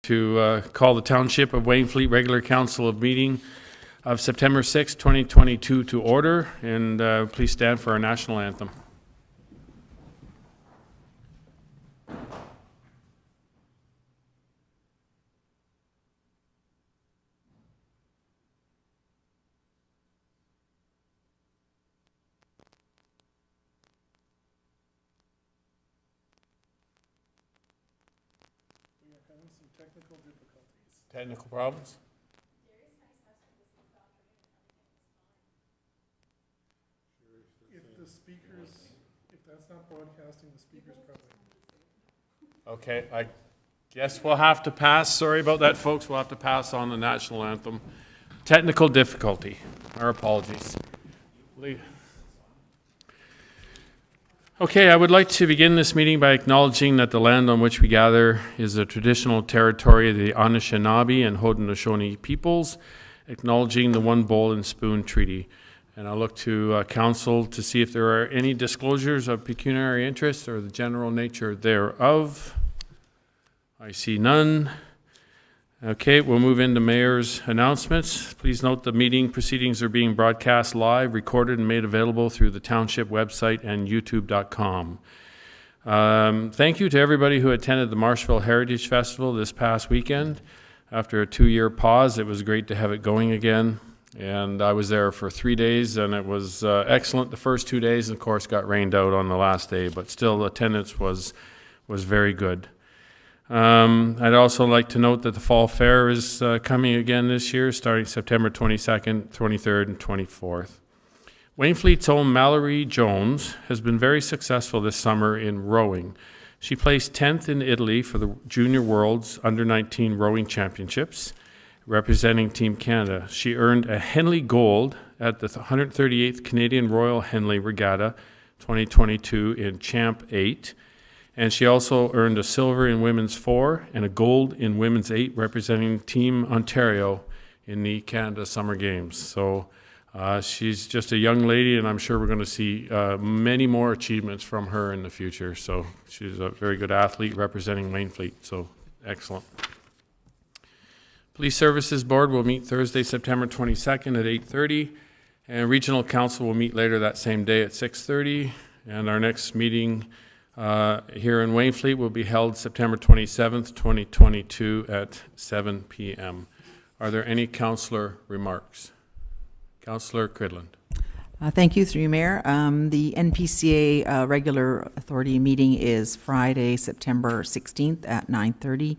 To call the Township of Wainfleet regular council of meeting of September 6, 2022 to order, and please stand for our national anthem. Technical problems? If that's not broadcasting, the speakers probably. Okay, I guess we'll have to pass. Sorry about that, folks. We'll have to pass on the national anthem. Technical difficulty. Our apologies. Okay, I would like to begin this meeting by acknowledging that the land on which we gather is the traditional territory of the Anishinaabe and Haudenosaunee peoples, acknowledging the One Bowl and Spoon Treaty. And I'll look to Council to see if there are any disclosures of pecuniary interest or the general nature thereof. I see none. Okay, we'll move into Mayor's announcements. Please note the meeting proceedings are being broadcast live, recorded, and made available through the Township website and youtube.com. Thank you to everybody who attended the Marshville Heritage Festival this past weekend. After a 2-year pause, it was great to have it going again. And I was there for 3 days, and it was excellent the first 2 days, and of course got rained out on the last day, but still attendance was very good. I'd also like to note that the Fall Fair is coming again this year, starting September 22nd, 23rd, and 24th. Wainfleet's own Mallory Jones has been very successful this summer in rowing. She placed 10th in Italy for the Junior World's Under-19 Rowing Championships, representing Team Canada. She earned a Henley Gold at the 138th Canadian Royal Henley Regatta 2022 in Champ 8, and she also earned a silver in Women's 4 and a gold in Women's 8, representing Team Ontario in the Canada Summer Games. So she's just a young lady, and I'm sure we're going to see many more achievements from her in the future. So she's a very good athlete representing Wainfleet, so excellent. Police Services Board will meet Thursday, September 22nd at 8:30, and Regional Council will meet later that same day at 6:30, and our next meeting here in Wainfleet will be held September 27th, 2022 at 7 p.m. Are there any councillor remarks? Councillor Cridland. Thank you, through you, Mayor. The NPCA regular authority meeting is Friday, September 16th at 9:30.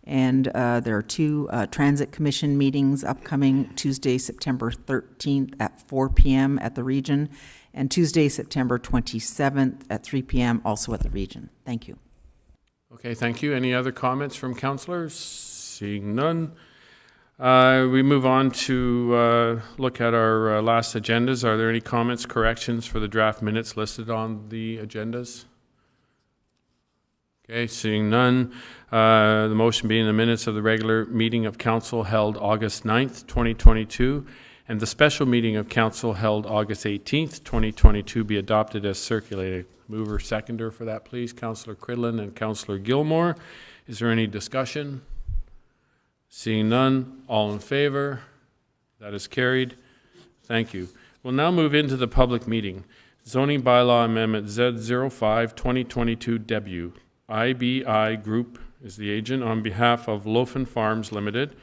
And there are 2 Transit Commission meetings upcoming, Tuesday, September 13th at 4 p.m. at the Region, and Tuesday, September 27th at 3 p.m. also at the Region. Thank you. Okay, thank you. Any other comments from councillors? Seeing none. We move on to look at our last agendas. Are there any comments, corrections for the draft minutes listed on the agendas? Okay, seeing none. The motion being the minutes of the regular meeting of council held August 9th, 2022, and the special meeting of council held August 18th, 2022 be adopted as circulated. Mover, seconder for that, please. Councillor Cridland and Councillor Gilmore. Is there any discussion? Seeing none, all in favor? That is carried. Thank you. We'll now move into the public meeting. Zoning Bylaw Amendment Z05 2022 IBI Group is the agent on behalf of Lofen Farms Limited,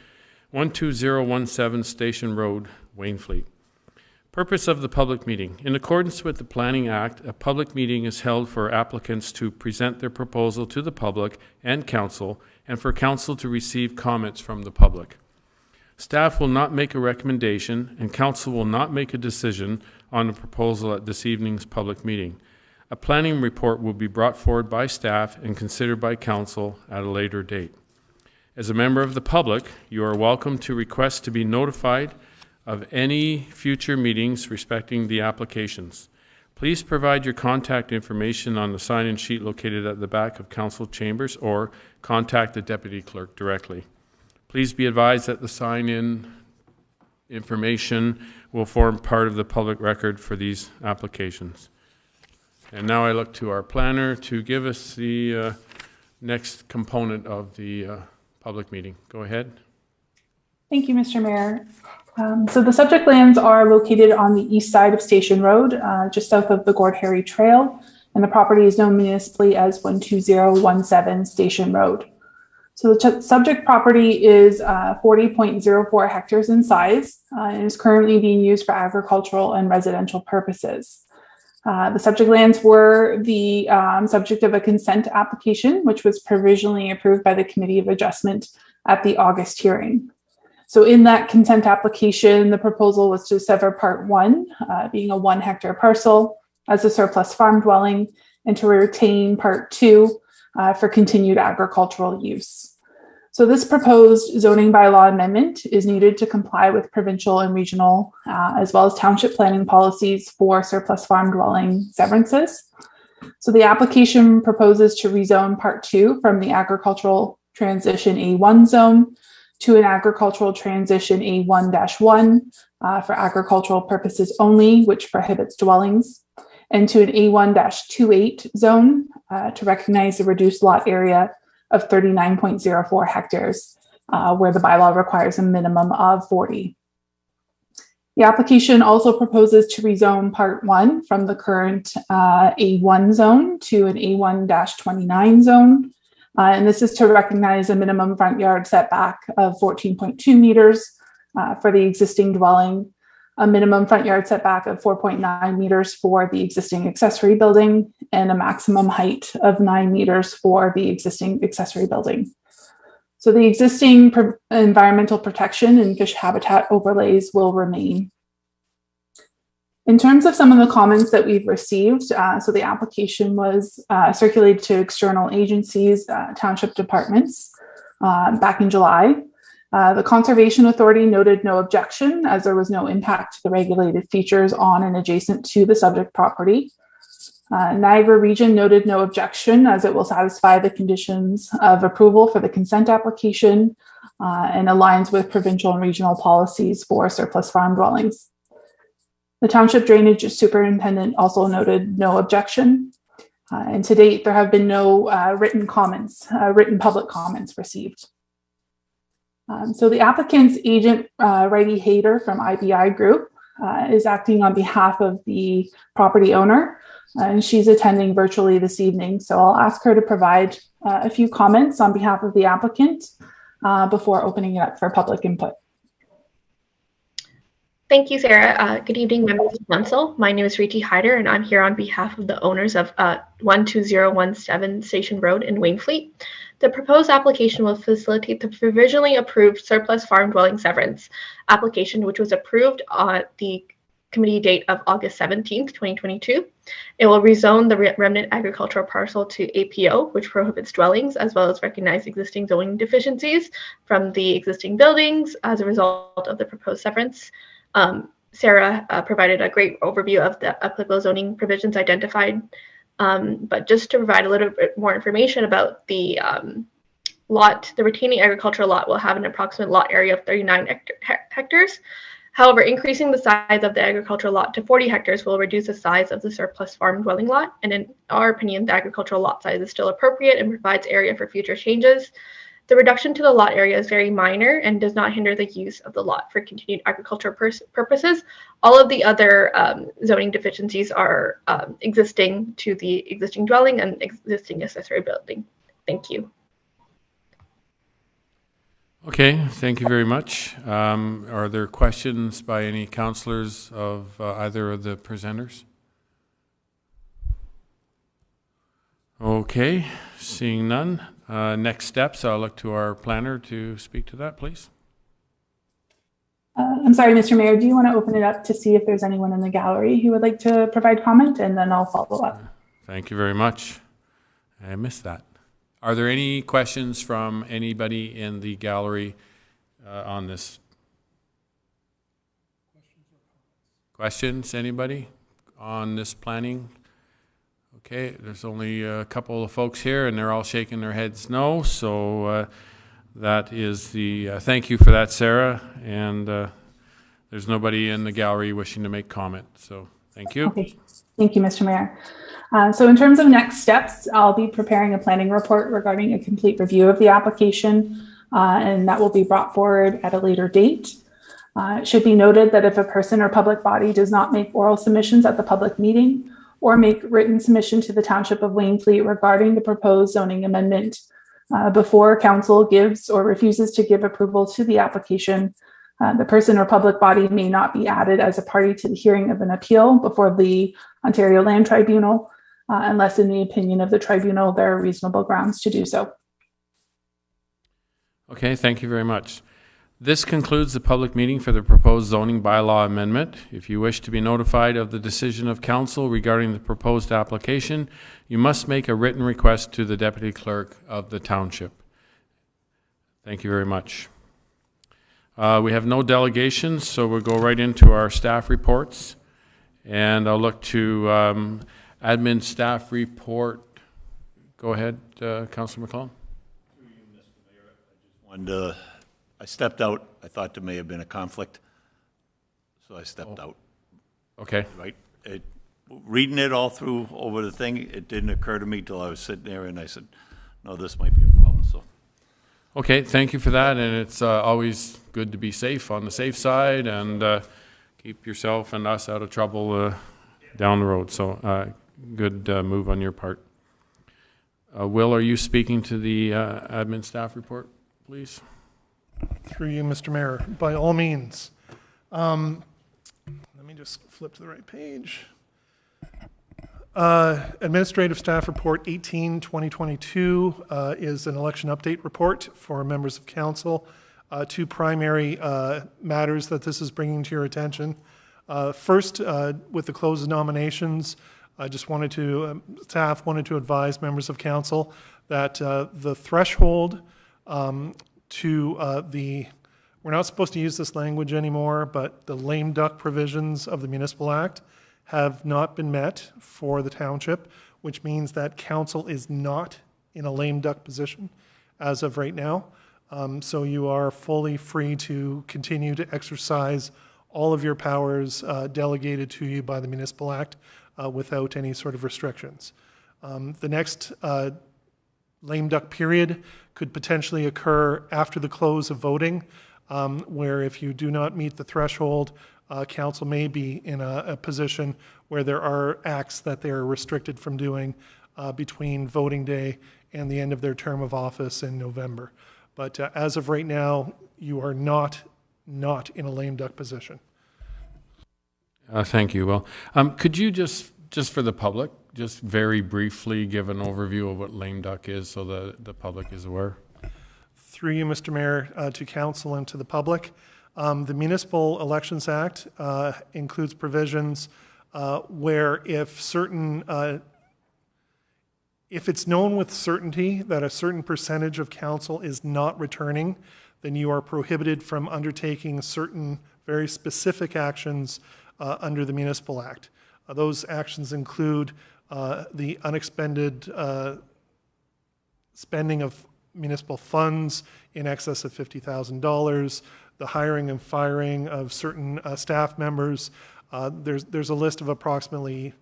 12017 Station Road, Wainfleet. Purpose of the public meeting. In accordance with the Planning Act, a public meeting is held for applicants to present their proposal to the public and council, and for council to receive comments from the public. Staff will not make a recommendation, and council will not make a decision on the proposal at this evening's public meeting. A planning report will be brought forward by staff and considered by council at a later date. As a member of the public, you are welcome to request to be notified of any future meetings respecting the applications. Please provide your contact information on the sign-in sheet located at the back of council chambers, or contact the deputy clerk directly. Please be advised that the sign-in information will form part of the public record for these applications. And now I look to our planner to give us the next component of the public meeting. Go ahead. Thank you, Mr. Mayor. So the subject lands are located on the east side of Station Road, just south of the Gord Harry Trail, and the property is known municipally as 12017 Station Road. So the subject property is 40.04 hectares in size and is currently being used for agricultural and residential purposes. The subject lands were the subject of a consent application, which was provisionally approved by the Committee of Adjustment at the August hearing. So in that consent application, the proposal was to sever Part 1, being a 1 hectare parcel, as a surplus farm dwelling, and to retain Part 2 for continued agricultural use. So this proposed zoning bylaw amendment is needed to comply with provincial and regional, as well as township planning policies for surplus farm dwelling severances. So the application proposes to rezone Part 2 from the agricultural transition A1 zone to an agricultural transition A1-1 for agricultural purposes only, which prohibits dwellings, and to an A1-28 zone to recognize the reduced lot area of 39.04 hectares, where the bylaw requires a minimum of 40. The application also proposes to rezone Part 1 from the current A1 zone to an A1-29 zone. And this is to recognize a minimum front yard setback of 14.2 meters for the existing dwelling, a minimum front yard setback of 4.9 meters for the existing accessory building, and a maximum height of 9 meters for the existing accessory building. So the existing environmental protection and fish habitat overlays will remain. In terms of some of the comments that we've received, so the application was circulated to external agencies, township departments back in July. The Conservation Authority noted no objection as there was no impact to the regulated features on and adjacent to the subject property. Niagara Region noted no objection as it will satisfy the conditions of approval for the consent application and aligns with provincial and regional policies for surplus farm dwellings. The Township Drainage Superintendent also noted no objection. And to date, there have been no written public comments received. So the applicant's agent, Righty Hayter from IBI Group, is acting on behalf of the property owner, and she's attending virtually this evening. So I'll ask her to provide a few comments on behalf of the applicant before opening it up for public input. Thank you, Sarah. Good evening, members of council. My name is Riti Hyder, and I'm here on behalf of the owners of 12017 Station Road in Wainfleet. The proposed application will facilitate the provisionally approved surplus farm dwelling severance application, which was approved on the committee date of August 17th, 2022. It will rezone the remnant agricultural parcel to APO, which prohibits dwellings, as well as recognize existing zoning deficiencies from the existing buildings as a result of the proposed severance. Sarah provided a great overview of the applicable zoning provisions identified, but just to provide a little bit more information about the lot, the retaining agricultural lot will have an approximate lot area of 39 hectares. However, increasing the size of the agricultural lot to 40 hectares will reduce the size of the surplus farm dwelling lot, and in our opinion, the agricultural lot size is still appropriate and provides area for future changes. The reduction to the lot area is very minor and does not hinder the use of the lot for continued agricultural purposes. All of the other zoning deficiencies are existing to the existing dwelling and existing accessory building. Thank you. Okay, thank you very much. Are there questions by any councillors of either of the presenters? Okay, seeing none. Next steps, I'll look to our planner to speak to that, please. I'm sorry, Mr. Mayor, do you want to open it up to see if there's anyone in the gallery who would like to provide comment, and then I'll follow up. Thank you very much. I missed that. Are there any questions from anybody in the gallery on this? Questions, anybody on this planning? Okay, there's only a couple of folks here and they're all shaking their heads no, so that is the, thank you for that, Sarah, and there's nobody in the gallery wishing to make comment, so thank you. Okay, thank you, Mr. Mayor. So in terms of next steps, I'll be preparing a planning report regarding a complete review of the application, and that will be brought forward at a later date. It should be noted that if a person or public body does not make oral submissions at the public meeting or make written submission to the Township of Wainfleet regarding the proposed zoning amendment before council gives or refuses to give approval to the application, the person or public body may not be added as a party to the hearing of an appeal before the Ontario Land Tribunal, unless in the opinion of the tribunal there are reasonable grounds to do so. Okay, thank you very much. This concludes the public meeting for the proposed zoning bylaw amendment. If you wish to be notified of the decision of council regarding the proposed application, you must make a written request to the Deputy Clerk of the Township. Thank you very much. We have no delegations, so we'll go right into our staff reports. And I'll look to admin staff report. Go ahead, Councillor McClellan. I stepped out. I thought there may have been a conflict, so I stepped out. Okay. Right? Reading it all through over the thing, it didn't occur to me till I was sitting there, and I said, no, this might be a problem. So. Okay, thank you for that, and it's always good to be safe, on the safe side, and keep yourself and us out of trouble down the road. So good move on your part. Will, are you speaking to the admin staff report, please? Through you, Mr. Mayor, by all means. Let me just flip to the right page. Administrative Staff Report 18-2022 is an election update report for members of council. Two primary matters that this is bringing to your attention. First, with the close of nominations, I just wanted to, staff wanted to advise members of council that the threshold we're not supposed to use this language anymore, but the lame duck provisions of the Municipal Act have not been met for the township, which means that council is not in a lame duck position as of right now. So you are fully free to continue to exercise all of your powers delegated to you by the Municipal Act without any sort of restrictions. The next lame duck period could potentially occur after the close of voting, where if you do not meet the threshold, council may be in a position where there are acts that they are restricted from doing between voting day and the end of their term of office in November. But as of right now, you are not in a lame duck position. Thank you, Will. Could you just for the public, just very briefly give an overview of what lame duck is so the public is aware? Through you, Mr. Mayor, to council and to the public. The Municipal Elections Act includes provisions where if it's known with certainty that a certain percentage of council is not returning, then you are prohibited from undertaking certain very specific actions under the Municipal Act. Those actions include the unexpended spending of municipal funds in excess of $50,000, the hiring and firing of certain staff members. There's a list of approximately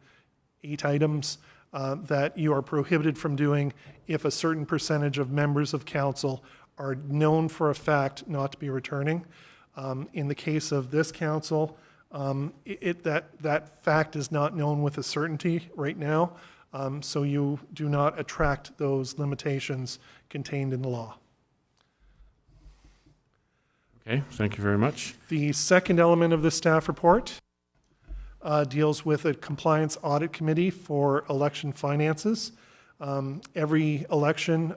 8 items that you are prohibited from doing if a certain percentage of members of council are known for a fact not to be returning. In the case of this council, that fact is not known with a certainty right now, so you do not attract those limitations contained in the law. Okay, thank you very much. The second element of the staff report deals with a compliance audit committee for election finances. Every election,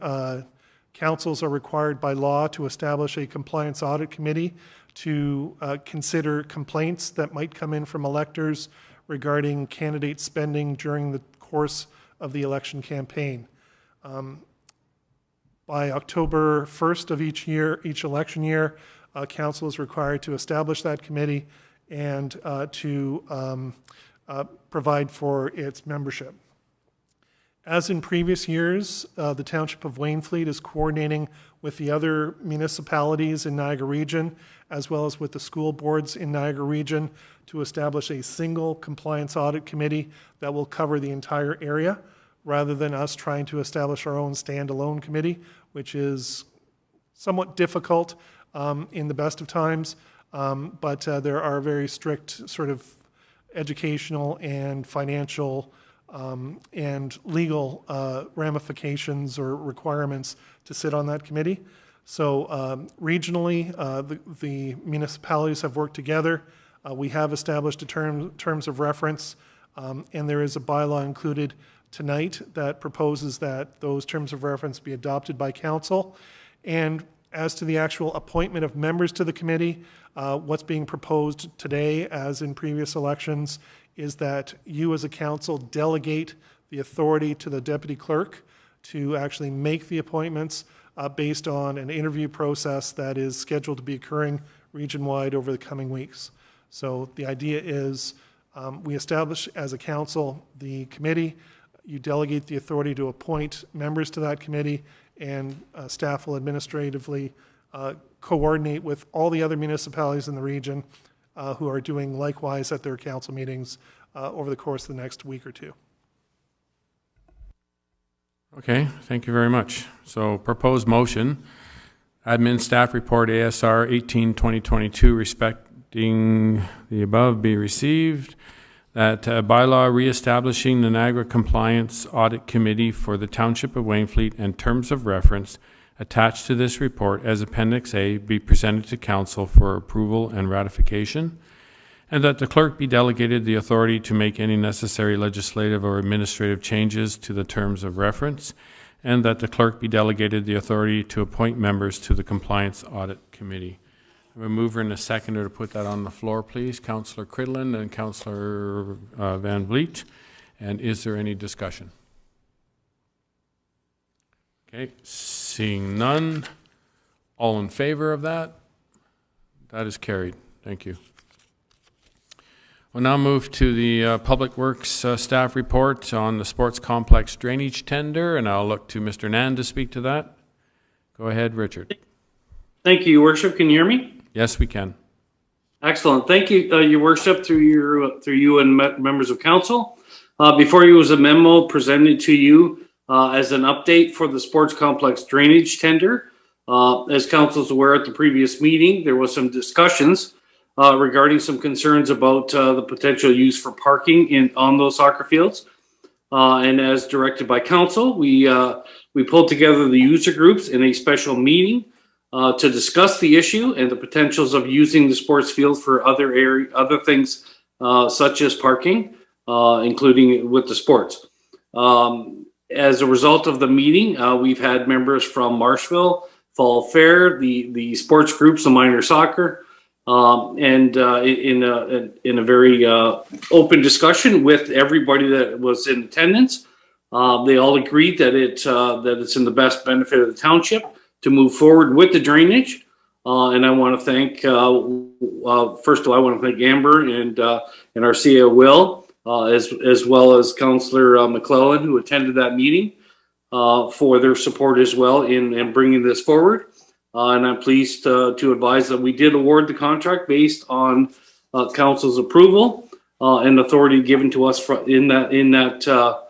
councils are required by law to establish a compliance audit committee to consider complaints that might come in from electors regarding candidate spending during the course of the election campaign. By October 1st of each election year, council is required to establish that committee and to provide for its membership. As in previous years, the Township of Wainfleet is coordinating with the other municipalities in Niagara Region, as well as with the school boards in Niagara Region, to establish a single compliance audit committee that will cover the entire area, rather than us trying to establish our own standalone committee, which is somewhat difficult in the best of times, but there are very strict sort of educational and financial and legal ramifications or requirements to sit on that committee. So regionally, the municipalities have worked together. We have established a terms of reference, and there is a bylaw included tonight that proposes that those terms of reference be adopted by council. And as to the actual appointment of members to the committee, what's being proposed today, as in previous elections, is that you as a council delegate the authority to the deputy clerk to actually make the appointments based on an interview process that is scheduled to be occurring region-wide over the coming weeks. So the idea is we establish as a council the committee, you delegate the authority to appoint members to that committee, and staff will administratively coordinate with all the other municipalities in the region who are doing likewise at their council meetings over the course of the next week or two. Okay, thank you very much. So proposed motion, admin staff report ASR 18-2022 respecting the above be received, that bylaw reestablishing the Niagara Compliance Audit Committee for the Township of Wainfleet and terms of reference attached to this report as Appendix A be presented to Council for approval and ratification, and that the clerk be delegated the authority to make any necessary legislative or administrative changes to the terms of reference, and that the clerk be delegated the authority to appoint members to the Compliance Audit Committee. I have a mover and a seconder to put that on the floor, please. Councillor Cridland and Councillor Van Vliet. And is there any discussion? Okay, seeing none. All in favor of that? That is carried. Thank you. We'll now move to the Public Works staff report on the sports complex drainage tender, and I'll look to Mr. Nan to speak to that. Go ahead, Richard. Thank you, Your Worship. Can you hear me? Yes, we can. Excellent. Thank you, Your Worship, through you and members of council. Before you was a memo presented to you as an update for the sports complex drainage tender. As council is aware, at the previous meeting, there was some discussions regarding some concerns about the potential use for parking on those soccer fields. And as directed by council, we pulled together the user groups in a special meeting to discuss the issue and the potentials of using the sports field for other things such as parking, including with the sports. As a result of the meeting, we've had members from Marshville, Fall Fair, the sports groups, the minor soccer, and in a very open discussion with everybody that was in attendance. They all agreed that it's in the best benefit of the township to move forward with the drainage. And I want to thank, first of all, I want to thank Amber and our CEO Will, as well as Councillor McClellan, who attended that meeting, for their support as well in bringing this forward. And I'm pleased to advise that we did award the contract based on council's approval and authority given to us in that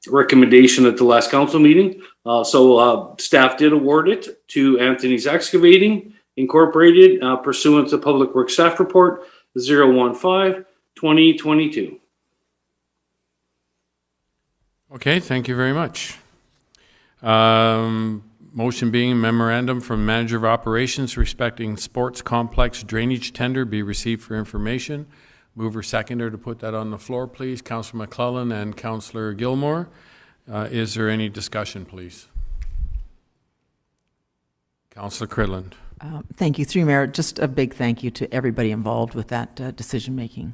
recommendation at the last council meeting. So staff did award it to Anthony's Excavating Incorporated pursuant to Public Works Staff Report 015-2022. Okay, thank you very much. Motion being memorandum from Manager of Operations respecting sports complex drainage tender be received for information. Mover seconder to put that on the floor, please. Councillor McClellan and Councillor Gilmore. Is there any discussion, please? Councillor Cridland. Thank you, through Mayor. Just a big thank you to everybody involved with that decision making.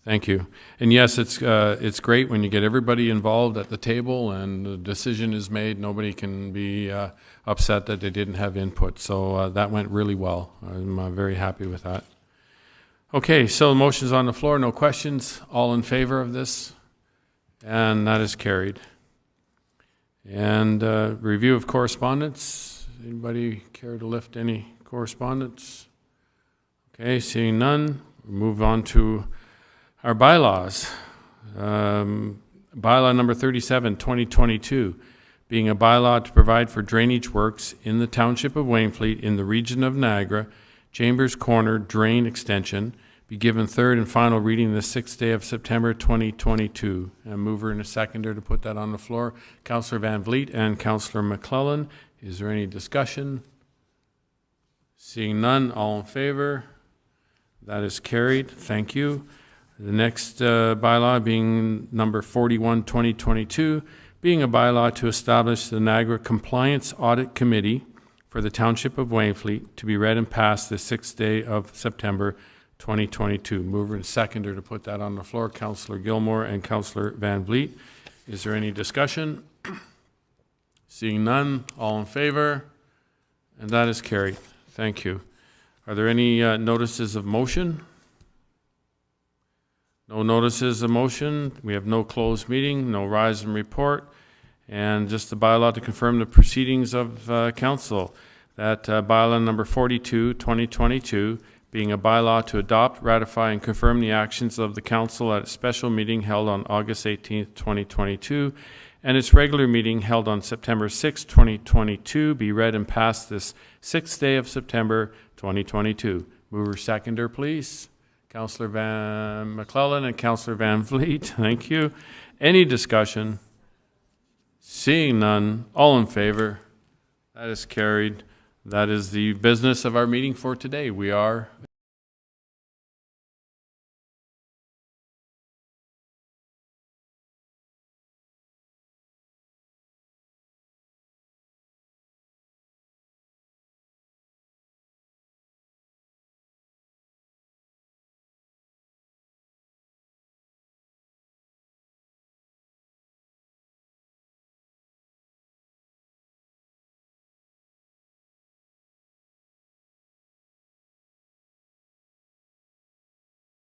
Thank you. And yes, it's great when you get everybody involved at the table and the decision is made. Nobody can be upset that they didn't have input. So that went really well. I'm very happy with that. Okay, so the motion's on the floor. No questions. All in favor of this? And that is carried. And review of correspondence. Anybody care to lift any correspondence? Okay, seeing none, we'll move on to our bylaws. Bylaw number 37, 2022, being a bylaw to provide for drainage works in the Township of Wainfleet in the region of Niagara, Chambers Corner Drain Extension, be given third and final reading the 6th day of September 2022. A mover and a seconder to put that on the floor, Councillor Van Vliet and Councillor McClellan. Is there any discussion? Seeing none, all in favor? That is carried. Thank you. The next bylaw being number 41, 2022, being a bylaw to establish the Niagara Compliance Audit Committee for the Township of Wainfleet to be read and passed the 6th day of September 2022. Mover and seconder to put that on the floor, Councillor Gilmore and Councillor Van Vliet. Is there any discussion? Seeing none, all in favor? And that is carried. Thank you. Are there any notices of motion? No notices of motion. We have no closed meeting, no rise and report, and just a bylaw to confirm the proceedings of council. That bylaw number 42, 2022, being a bylaw to adopt, ratify, and confirm the actions of the council at a special meeting held on August 18th, 2022, and its regular meeting held on September 6th, 2022, be read and passed this 6th day of September 2022. Mover seconder, please. Councillor Van McClellan and Councillor Van Vliet. Thank you. Any discussion? Seeing none, all in favor? That is carried. That is the business of our meeting for today. We are